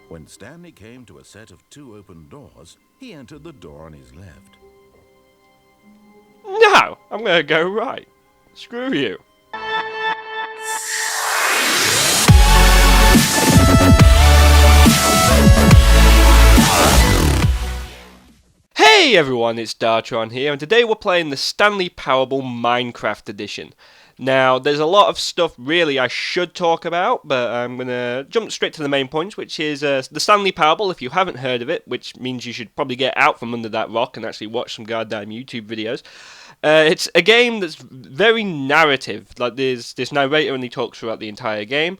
When Stanley came to a set of 2 open doors, he entered the door on his left. No! I'm gonna go right. Screw you. Hey everyone, it's Dartron here, and today we're playing the Stanley Parable Minecraft Edition. Now, there's a lot of stuff really I should talk about, but I'm going to jump straight to the main points, which is the Stanley Parable, if you haven't heard of it, which means you should probably get out from under that rock and actually watch some goddamn YouTube videos. It's a game that's very narrative, like there's this narrator and he talks throughout the entire game.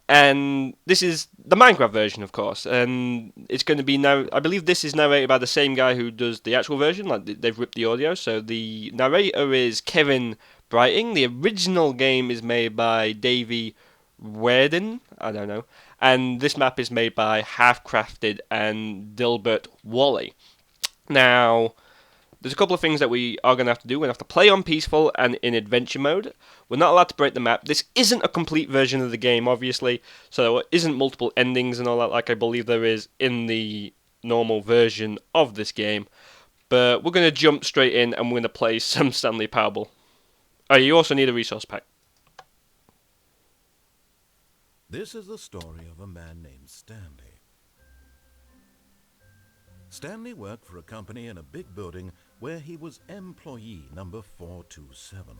And this is the Minecraft version, of course, and it's going to be now. I believe this is narrated by the same guy who does the actual version. Like they've ripped the audio, so the narrator is Kevin Brighting. The original game is made by Davey Werden. I don't know, and this map is made by Halfcrafted and Dilbert Wally. Now, there's a couple of things that we are going to have to do. We're going to have to play on peaceful and in adventure mode. We're not allowed to break the map. This isn't a complete version of the game, obviously, so there isn't multiple endings and all that like I believe there is in the normal version of this game. But we're going to jump straight in and we're going to play some Stanley Parable. Oh, you also need a resource pack. This is the story of a man named Stanley. Stanley worked for a company in a big building where he was employee number 427.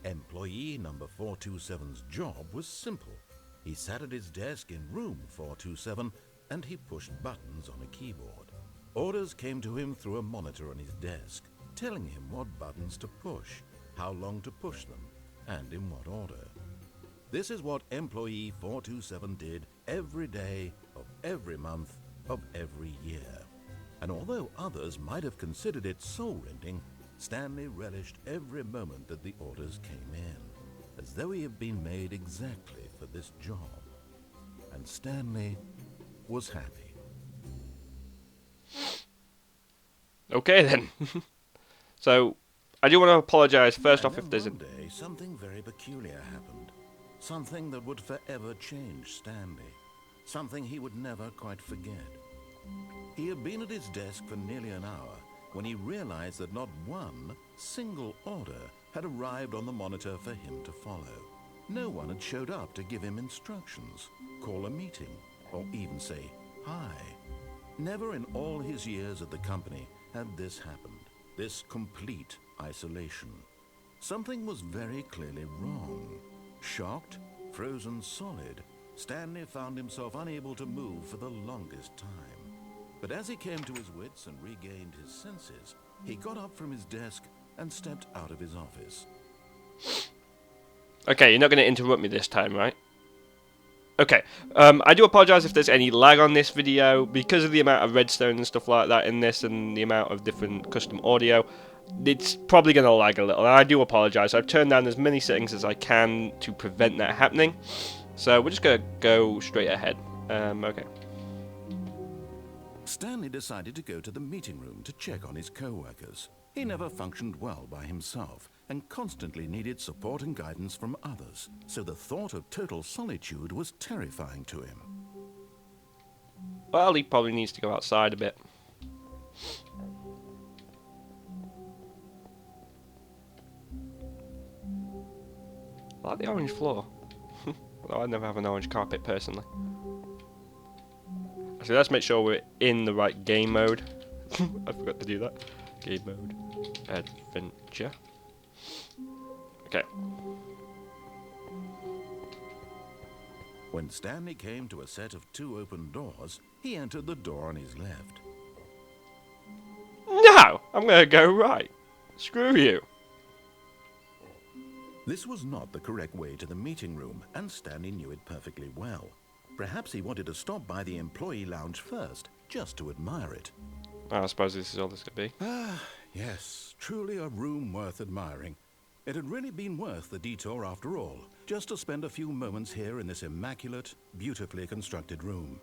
Employee number 427's job was simple. He sat at his desk in room 427 and he pushed buttons on a keyboard. Orders came to him through a monitor on his desk, telling him what buttons to push, how long to push them, and in what order. This is what employee 427 did every day of every month of every year. And although others might have considered it soul-rending, Stanley relished every moment that the orders came in, as though he had been made exactly for this job. And Stanley was happy. Okay then. So, I do want to apologise first off if there's one day, something very peculiar happened. Something that would forever change Stanley. Something he would never quite forget. He had been at his desk for nearly an hour when he realized that not one single order had arrived on the monitor for him to follow. No one had showed up to give him instructions, call a meeting, or even say hi. Never in all his years at the company had this happened, this complete isolation. Something was very clearly wrong. Shocked, frozen solid, Stanley found himself unable to move for the longest time. But as he came to his wits and regained his senses, he got up from his desk and stepped out of his office. Okay, you're not going to interrupt me this time, right? Okay, I do apologise if there's any lag on this video, because of the amount of redstone and stuff like that in this and the amount of different custom audio, it's probably going to lag a little, and I do apologise. I've turned down as many settings as I can to prevent that happening, so we're just going to go straight ahead. Okay. Stanley decided to go to the meeting room to check on his co-workers. He never functioned well by himself and constantly needed support and guidance from others, so the thought of total solitude was terrifying to him. Well, he probably needs to go outside a bit. I like the orange floor. Although I never have an orange carpet personally. So let's make sure we're in the right game mode. I forgot to do that. Game mode. Adventure. Okay. When Stanley came to a set of 2 open doors, he entered the door on his left. No! I'm gonna go right. Screw you. This was not the correct way to the meeting room, and Stanley knew it perfectly well. Perhaps he wanted to stop by the employee lounge first, just to admire it. I suppose this is all this could be. Ah, yes, truly a room worth admiring. It had really been worth the detour after all, just to spend a few moments here in this immaculate, beautifully constructed room.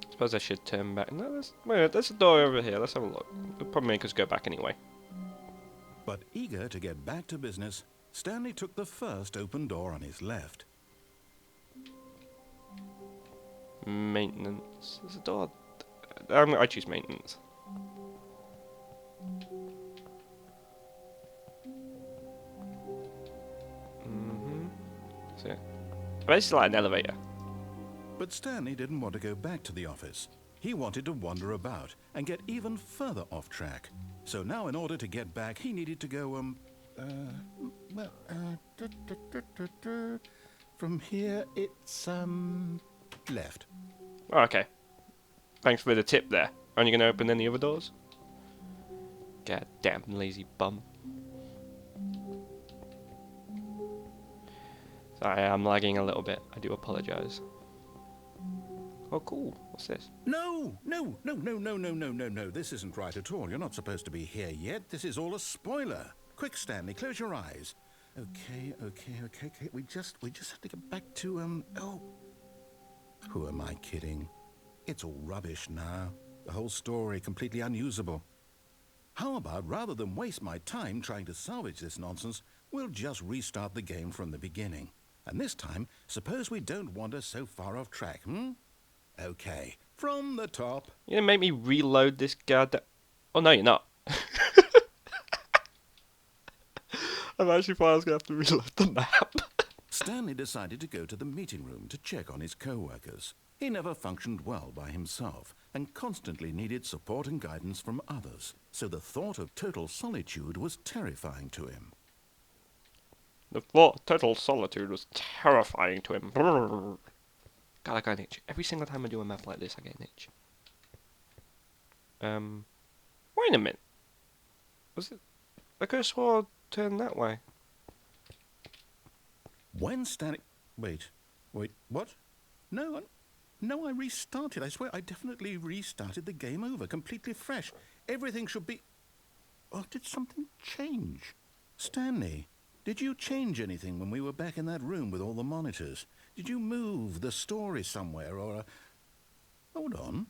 I suppose I should turn back. No, there's a door over here. Let's have a look. It'll probably make us go back anyway. But eager to get back to business, Stanley took the first open door on his left. Maintenance. There's a door. I choose maintenance. So, basically like an elevator. But Stanley didn't want to go back to the office. He wanted to wander about and get even further off track. So now in order to get back, he needed to go, from here it's, left. Oh, okay. Thanks for the tip there. Aren't you going to open any other doors? God damn lazy bum. Sorry, I'm lagging a little bit. I do apologise. Oh, cool. What's this? No. This isn't right at all. You're not supposed to be here yet. This is all a spoiler. Quick, Stanley, close your eyes. Okay. We just have to get back to, oh. Who am I kidding? It's all rubbish now. The whole story completely unusable. How about, rather than waste my time trying to salvage this nonsense, we'll just restart the game from the beginning. And this time, suppose we don't wander so far off track, Okay, from the top. You're going to make me reload this goddamn... Oh, no, you're not. I'm actually thought I was going to have to reload the map. Stanley decided to go to the meeting room to check on his co-workers. He never functioned well by himself and constantly needed support and guidance from others. So the thought of total solitude was terrifying to him. The thought of total solitude was terrifying to him. God, I got an itch. Every single time I do a map like this, I get an itch. Wait a minute. Was it... I could have swore turned that way. When Stanley... Wait, what? No, I restarted. I swear I definitely restarted the game over, completely fresh. Everything should be... Oh, did something change? Stanley, did you change anything when we were back in that room with all the monitors? Did you move the story somewhere or... Hold on.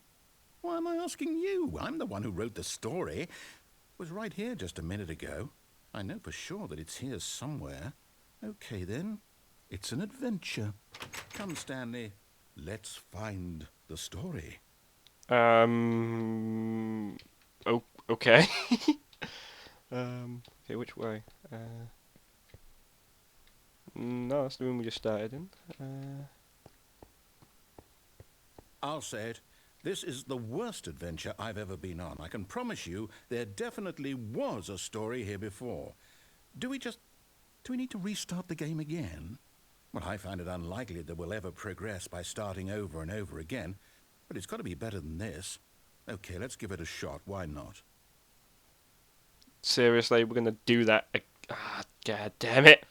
Why am I asking you? I'm the one who wrote the story. It was right here just a minute ago. I know for sure that it's here somewhere. Okay, then. It's an adventure. Come, Stanley. Let's find the story. Oh, okay. Okay, which way? No, that's the room we just started in. I'll say it. This is the worst adventure I've ever been on. I can promise you there definitely was a story here before. Do we need to restart the game again? Well, I find it unlikely that we'll ever progress by starting over and over again, but it's got to be better than this. Okay, let's give it a shot. Why not? Seriously, we're gonna do that. God damn it!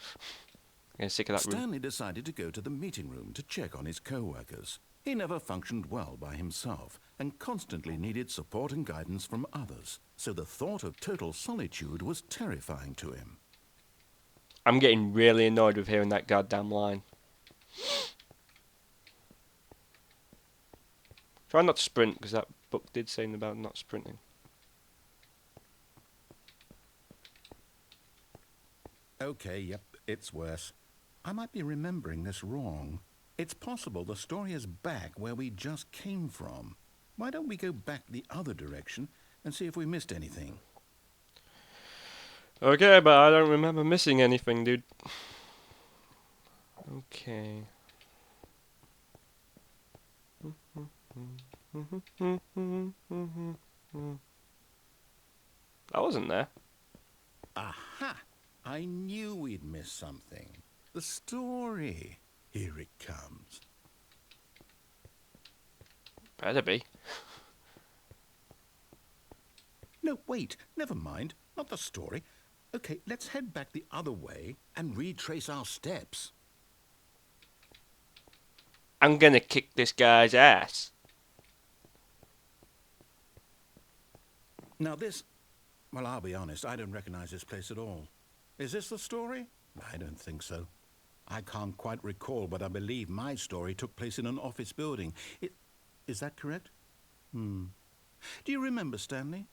I'm getting sick of that room. Stanley decided to go to the meeting room to check on his co-workers. He never functioned well by himself and constantly needed support and guidance from others. So the thought of total solitude was terrifying to him. I'm getting really annoyed with hearing that goddamn line. Try not to sprint, because that book did say about not sprinting. Okay, yep, it's worse. I might be remembering this wrong. It's possible the story is back where we just came from. Why don't we go back the other direction and see if we missed anything? Okay, but I don't remember missing anything, dude. Okay. That wasn't there. Aha! I knew we'd miss something. The story. Here it comes. Better be. No, wait. Never mind. Not the story. Okay, let's head back the other way and retrace our steps. I'm gonna kick this guy's ass. Now this... Well, I'll be honest. I don't recognize this place at all. Is this the story? I don't think so. I can't quite recall, but I believe my story took place in an office building. Is that correct? Do you remember, Stanley?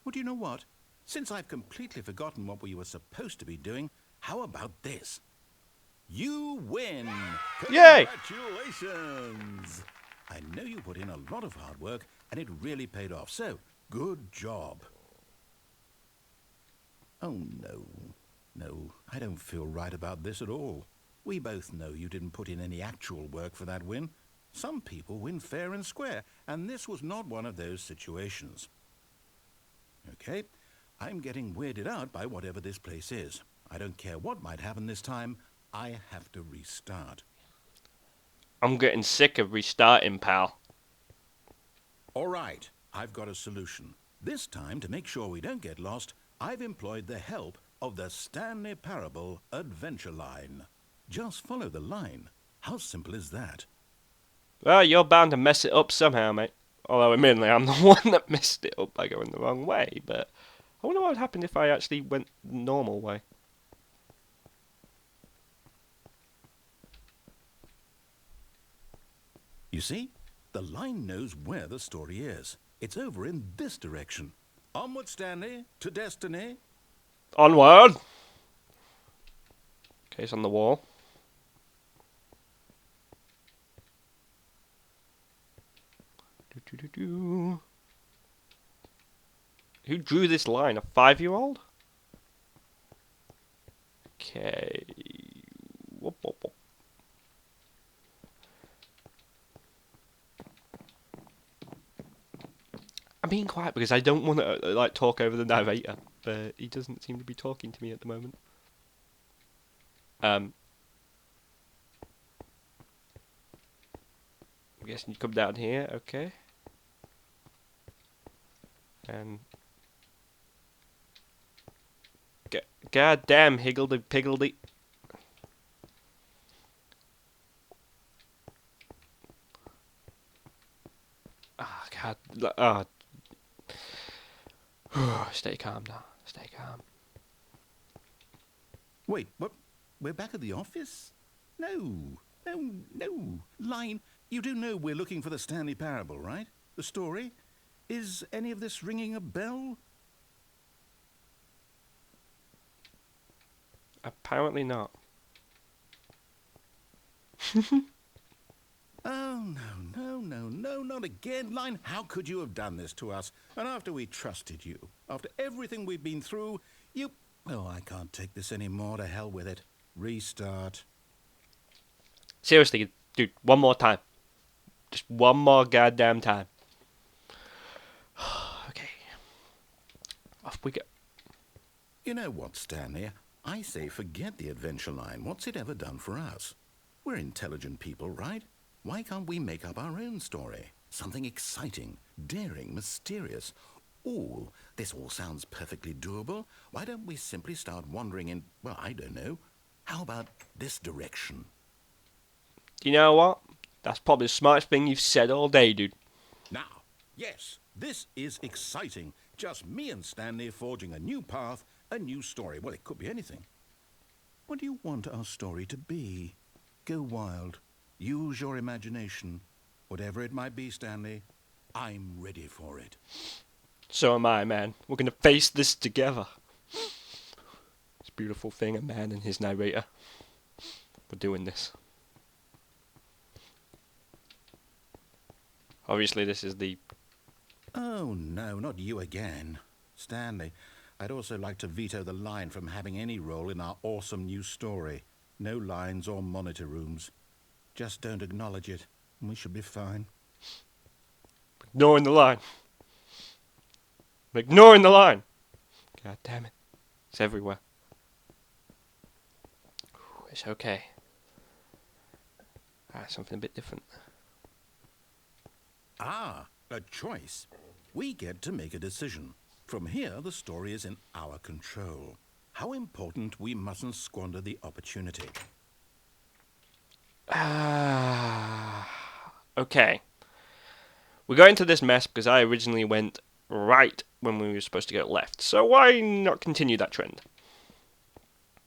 Well, do you know what? Since I've completely forgotten what we were supposed to be doing, how about this? You win! Yay! Congratulations! I know you put in a lot of hard work, and it really paid off, so good job. Oh, no. No, I don't feel right about this at all. We both know you didn't put in any actual work for that win. Some people win fair and square, and this was not one of those situations. Okay, I'm getting weirded out by whatever this place is. I don't care what might happen this time. I have to restart. I'm getting sick of restarting, pal. All right, I've got a solution. This time, to make sure we don't get lost, I've employed the help of the Stanley Parable adventure line. Just follow the line. How simple is that? Well, you're bound to mess it up somehow, mate. Although, admittedly, I'm the one that messed it up by going the wrong way. But I wonder what would happen if I actually went the normal way. You see, the line knows where the story is. It's over in this direction. Onward, Stanley, to destiny. Onward! Okay, it's on the wall. Who drew this line? A 5-year-old? Okay. Whoop, whoop, whoop. I'm being quiet because I don't want to like talk over the narrator, but he doesn't seem to be talking to me at the moment. I'm guessing you come down here, okay. And God damn higgledy piggledy. Ah, God. Stay calm now. Stay calm. Wait, what? We're back at the office? No. Line, you do know we're looking for the Stanley Parable, right? The story? Is any of this ringing a bell? Apparently not. Oh, no, not again. Line, how could you have done this to us? And after we trusted you, after everything we've been through, you... Oh, I can't take this anymore. To hell with it. Restart. Seriously, dude, one more time. Just one more goddamn time. Okay. Off we go. You know what, Stanley? I say forget the adventure line. What's it ever done for us? We're intelligent people, right? Why can't we make up our own story? Something exciting, daring, mysterious. Ooh, this all sounds perfectly doable. Why don't we simply start wandering in, well, I don't know. How about this direction? You know what? That's probably the smartest thing you've said all day, dude. Now, yes, this is exciting. Just me and Stanley forging a new path, a new story. Well, it could be anything. What do you want our story to be? Go wild. Use your imagination. Whatever it might be, Stanley, I'm ready for it. So am I, man. We're gonna face this together. It's a beautiful thing, a man and his narrator. We're doing this. Obviously, this is the... Oh, no, not you again. Stanley, I'd also like to veto the line from having any role in our awesome new story. No lines or monitor rooms. Just don't acknowledge it, and we should be fine. Ignoring the line. I'm ignoring the line. God damn it. It's everywhere. It's okay. Something a bit different. Ah, a choice. We get to make a decision. From here, the story is in our control. How important we mustn't squander the opportunity. Okay. We got into this mess because I originally went right when we were supposed to go left. So why not continue that trend?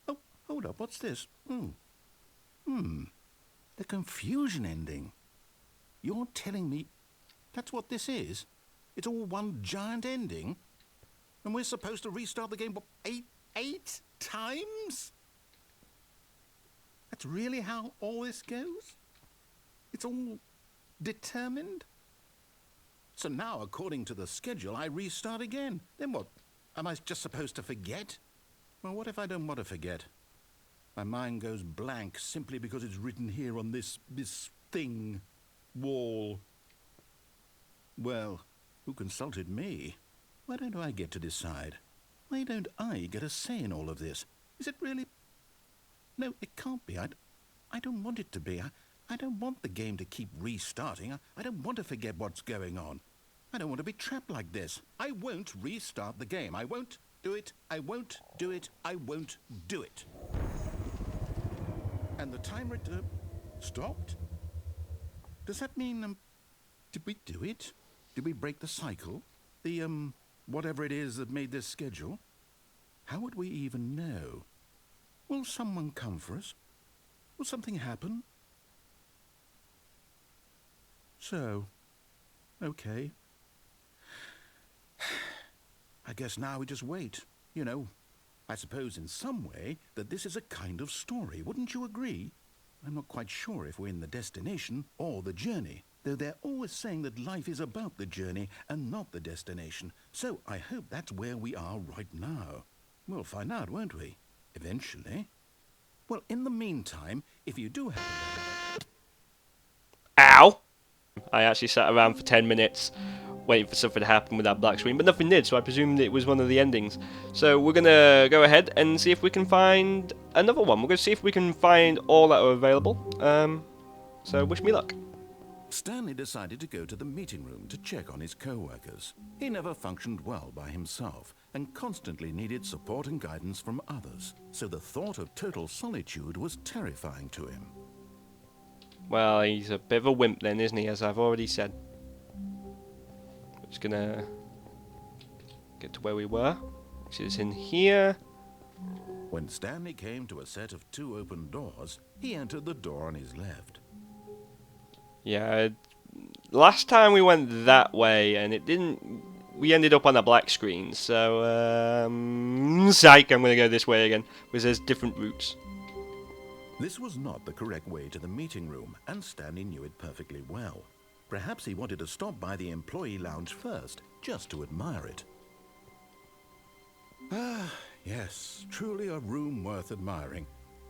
Oh, hold up, what's this? The confusion ending. You're telling me that's what this is? It's all one giant ending? And we're supposed to restart the game, what, eight times? that's really how all this goes? It's all determined? So now, according to the schedule, I restart again. Then what? Am I just supposed to forget? Well, what if I don't want to forget? My mind goes blank simply because it's written here on this thing, wall. Well, who consulted me? Why don't I get to decide? Why don't I get a say in all of this? Is it really? No, it can't be. I don't want it to be. I don't want the game to keep restarting. I don't want to forget what's going on. I don't want to be trapped like this. I won't restart the game. I won't do it. I won't do it. I won't do it. And the timer stopped? Does that mean, did we do it? Did we break the cycle? The, whatever it is that made this schedule? How would we even know? Will someone come for us? Will something happen? So, okay. I guess now we just wait. You know, I suppose in some way that this is a kind of story. Wouldn't you agree? I'm not quite sure if we're in the destination or the journey, though they're always saying that life is about the journey and not the destination. So I hope that's where we are right now. We'll find out, won't we? Eventually. Well, in the meantime, if you do have... Ow! I actually sat around for 10 minutes waiting for something to happen with that black screen, but nothing did, so I presumed it was one of the endings. So we're going to go ahead and see if we can find another one. We're going to see if we can find all that are available. So wish me luck. Stanley decided to go to the meeting room to check on his co-workers. He never functioned well by himself and constantly needed support and guidance from others, so the thought of total solitude was terrifying to him. Well, he's a bit of a wimp then, isn't he, as I've already said. Just gonna get to where we were, which is in here. When Stanley came to a set of 2 open doors, he entered the door on his left. Yeah, last time we went that way and it didn't... We ended up on a black screen, so... psych, I'm gonna go this way again, because there's different routes. This was not the correct way to the meeting room, and Stanley knew it perfectly well. Perhaps he wanted to stop by the employee lounge first, just to admire it. Ah, yes, truly a room worth admiring.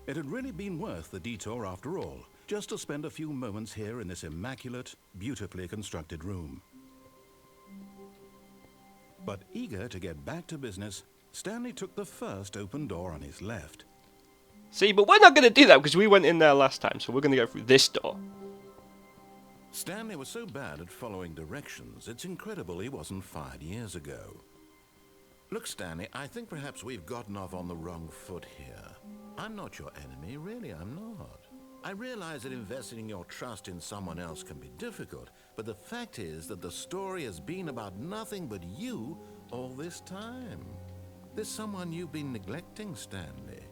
It had really been worth the detour after all, just to spend a few moments here in this immaculate, beautifully constructed room. But eager to get back to business, Stanley took the first open door on his left. See, but we're not going to do that because we went in there last time, so we're going to go through this door. Stanley was so bad at following directions, it's incredible he wasn't fired years ago. Look, Stanley, I think perhaps we've gotten off on the wrong foot here. I'm not your enemy, really, I'm not. I realize that investing your trust in someone else can be difficult, but the fact is that the story has been about nothing but you all this time. There's someone you've been neglecting, Stanley.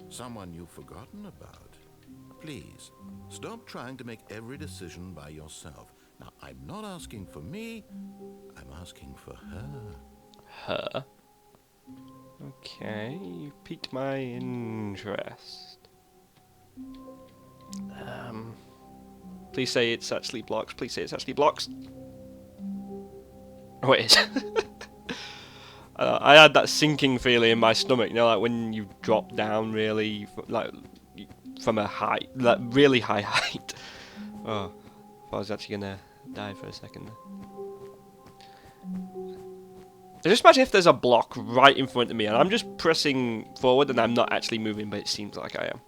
Someone you've forgotten about. Please, stop trying to make every decision by yourself. Now, I'm not asking for me, I'm asking for her. Her? Okay, you piqued my interest. Please say it's actually blocks. Please say it's actually blocks. Oh, it is. I had that sinking feeling in my stomach, you know, like when you drop down really, like from a height, like really high height. Oh, I was actually gonna die for a second. Just imagine if there's a block right in front of me and I'm just pressing forward and I'm not actually moving, but it seems like I am.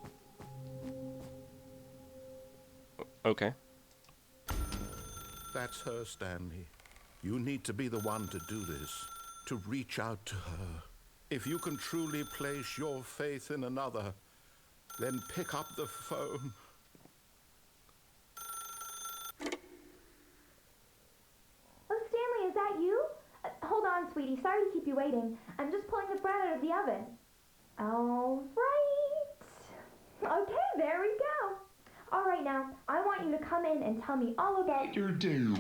Okay. That's her, Stanley. You need to be the one to do this, to reach out to her. If you can truly place your faith in another, then pick up the phone. Oh, Stanley, is that you? Hold on, sweetie. Sorry to keep you waiting. I'm just pulling the bread out of the oven. All right. Okay, there we go. All right, now, I want you to come in and tell me all about your day.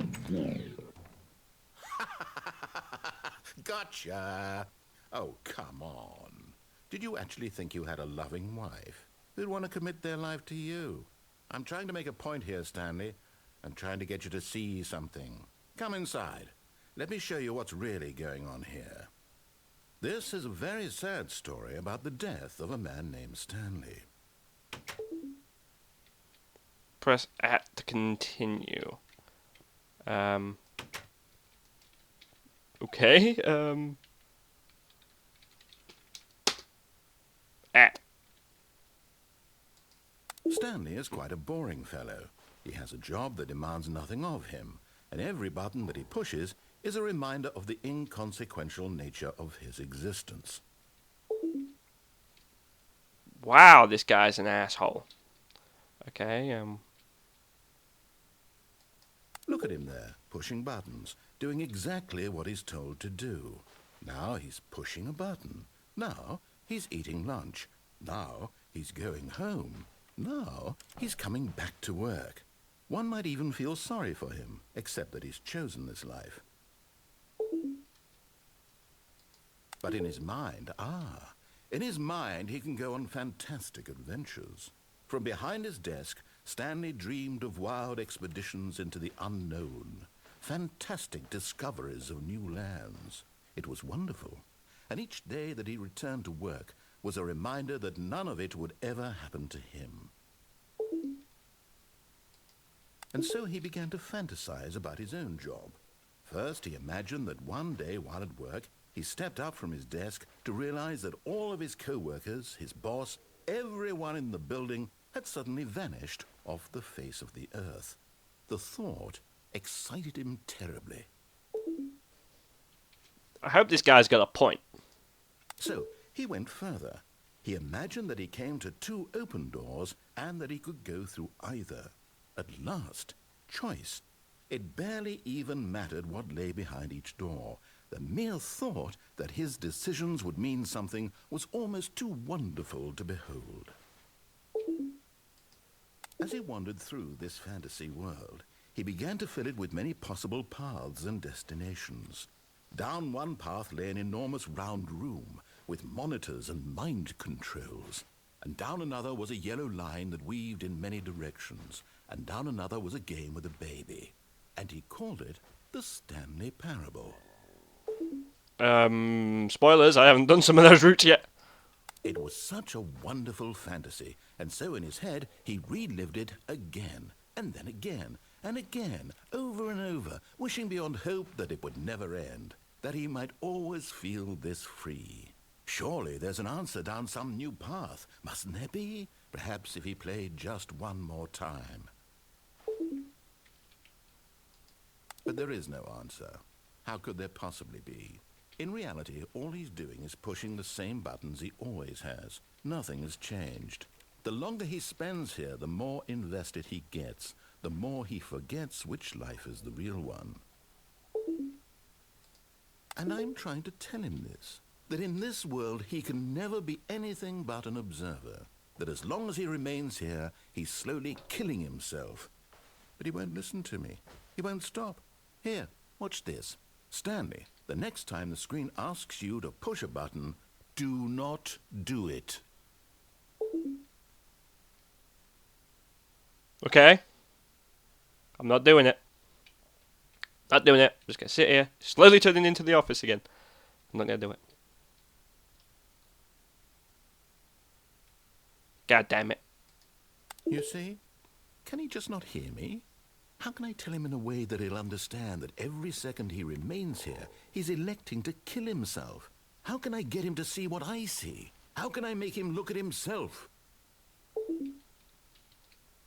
Gotcha. Oh, come on. Did you actually think you had a loving wife? who'd want to commit their life to you. I'm trying to make a point here, Stanley. I'm trying to get you to see something. Come inside. Let me show you what's really going on here. This is a very sad story about the death of a man named Stanley. Press at to continue. Okay. At. Stanley is quite a boring fellow. He has a job that demands nothing of him, and every button that he pushes is a reminder of the inconsequential nature of his existence. Wow, this guy's an asshole. Okay, Look at him there, pushing buttons, doing exactly what he's told to do. Now he's pushing a button. Now he's eating lunch. Now he's going home. Now he's coming back to work. One might even feel sorry for him, except that he's chosen this life. But in his mind, he can go on fantastic adventures. From behind his desk, Stanley dreamed of wild expeditions into the unknown, fantastic discoveries of new lands. It was wonderful, and each day that he returned to work was a reminder that none of it would ever happen to him. And so he began to fantasize about his own job. First, he imagined that one day while at work, he stepped up from his desk to realize that all of his co-workers, his boss, everyone in the building had suddenly vanished off the face of the earth. The thought excited him terribly. I hope this guy's got a point. So he went further. He imagined that he came to two open doors and that he could go through either. At last, choice. It barely even mattered what lay behind each door. The mere thought that his decisions would mean something was almost too wonderful to behold. As he wandered through this fantasy world, he began to fill it with many possible paths and destinations. Down one path lay an enormous round room with monitors and mind controls. And down another was a yellow line that weaved in many directions. And down another was a game with a baby. And he called it the Stanley Parable. Spoilers, I haven't done some of those routes yet. It was such a wonderful fantasy, and so in his head he relived it again, and then again, and again, over and over, wishing beyond hope that it would never end, that he might always feel this free. Surely there's an answer down some new path, mustn't there be? Perhaps if he played just one more time. But there is no answer. How could there possibly be? In reality, all he's doing is pushing the same buttons he always has. Nothing has changed. The longer he spends here, the more invested he gets, the more he forgets which life is the real one. And I'm trying to tell him this, that in this world he can never be anything but an observer, that as long as he remains here, he's slowly killing himself. But he won't listen to me. He won't stop. Here, watch this. Stanley, the next time the screen asks you to push a button, do not do it. Okay. I'm not doing it. Not doing it. I'm just going to sit here, slowly turning into the office again. I'm not going to do it. God damn it. You see? Can he just not hear me? How can I tell him in a way that he'll understand that every second he remains here, he's electing to kill himself? How can I get him to see what I see? How can I make him look at himself?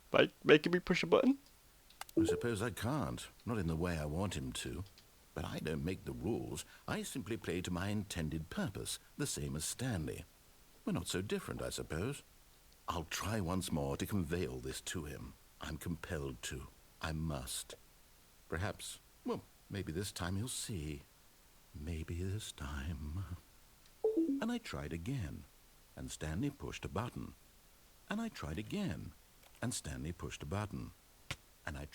By making me push a button? I suppose I can't. Not in the way I want him to. But I don't make the rules. I simply play to my intended purpose, the same as Stanley. We're not so different, I suppose. I'll try once more to convey all this to him. I'm compelled to. I must. Perhaps, well, maybe this time he'll see. Maybe this time. And I tried again, and Stanley pushed a button. And I tried again, and Stanley pushed a button. And I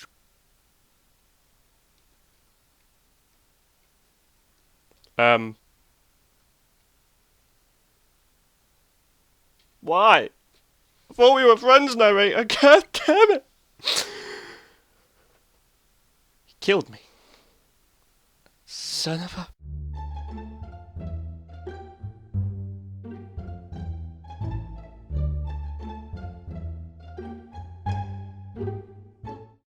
Why? thought we were friends, narrator. God damn it. He killed me. Son of a...